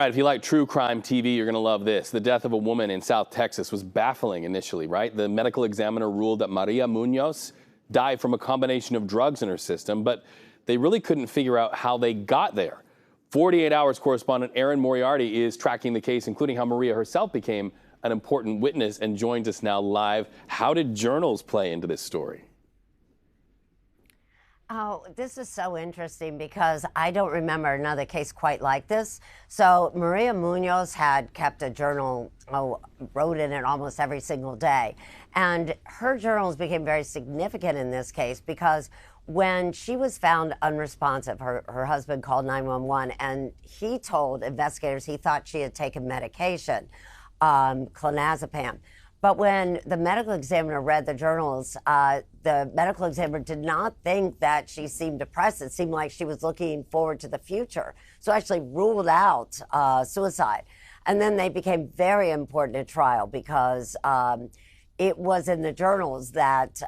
All right, if you like true crime TV, you're going to love this. The death of a woman in South Texas was baffling initially, right? The medical examiner ruled that Maria Muñoz died from a combination of drugs in her system, but they really couldn't figure out how they got there. 48 Hours correspondent Erin Moriarty is tracking the case, including how Maria herself became an important witness, and joins us now live. How did journals play into this story? Oh, this is so interesting because I don't remember another case quite like this. So Maria Muñoz had kept a journal, wrote in it almost every single day. And her journals became very significant in this case because when she was found unresponsive, her husband called 911 and he told investigators he thought she had taken medication, clonazepam. But when the medical examiner read the journals, the medical examiner did not think that she seemed depressed. It seemed like she was looking forward to the future. So actually ruled out suicide. And then they became very important at trial because it was in the journals that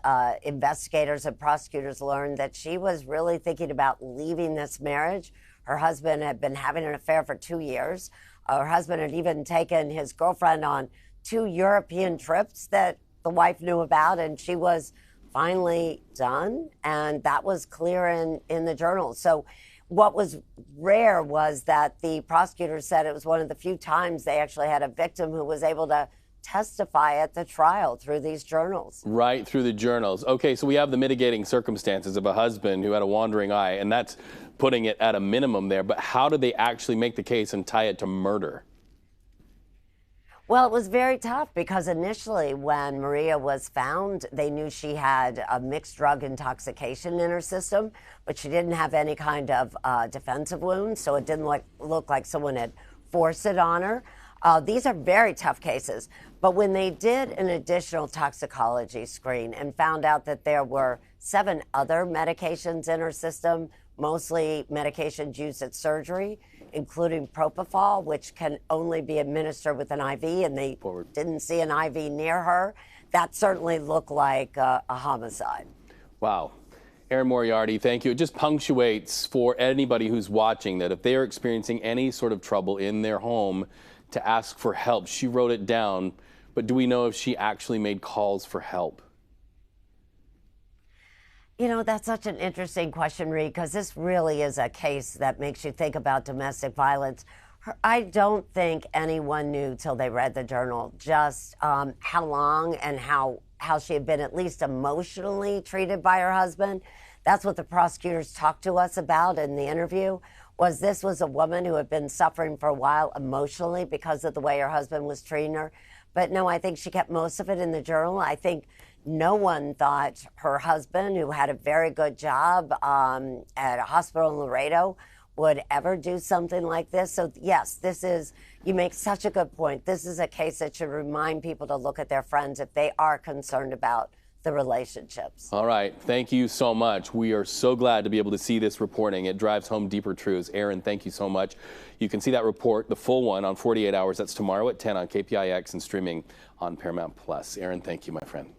investigators and prosecutors learned that she was really thinking about leaving this marriage. Her husband had been having an affair for 2 years. Her husband had even taken his girlfriend on 2 European trips that the wife knew about, and she was finally done, and that was clear in the journal. So what was rare was that the prosecutors said it was one of the few times they actually had a victim who was able to testify at the trial through these journals. Right, through the journals. Okay, so we have the mitigating circumstances of a husband who had a wandering eye, and that's putting it at a minimum there. But how did they actually make the case and tie it to murder? Well, it was very tough because initially when Maria was found, they knew she had a mixed drug intoxication in her system, but she didn't have any kind of defensive wounds, so it didn't look like someone had forced it on her. These are very tough cases, but when they did an additional toxicology screen and found out that there were 7 other medications in her system, mostly medications used at surgery, including propofol, which can only be administered with an IV, and they didn't see an IV near her. That certainly looked like a homicide. Wow. Erin Moriarty, thank you. It just punctuates for anybody who's watching that if they are experiencing any sort of trouble in their home, to ask for help. She wrote it down, but do we know if she actually made calls for help? You know, that's such an interesting question, Reed, because this really is a case that makes you think about domestic violence. I don't think anyone knew till they read the journal just how long and how she had been at least emotionally treated by her husband. That's what the prosecutors talked to us about in the interview, was this was a woman who had been suffering for a while emotionally because of the way her husband was treating her. But no, I think she kept most of it in the journal. I think no one thought her husband, who had a very good job at a hospital in Laredo, would ever do something like this. So yes, you make such a good point. This is a case that should remind people to look at their friends if they are concerned about the relationships. All right, thank you so much. We are so glad to be able to see this reporting. It drives home deeper truths. Erin, thank you so much. You can see that report, the full one, on 48 Hours. That's tomorrow at 10 on KPIX and streaming on Paramount Plus. Erin, thank you, my friend.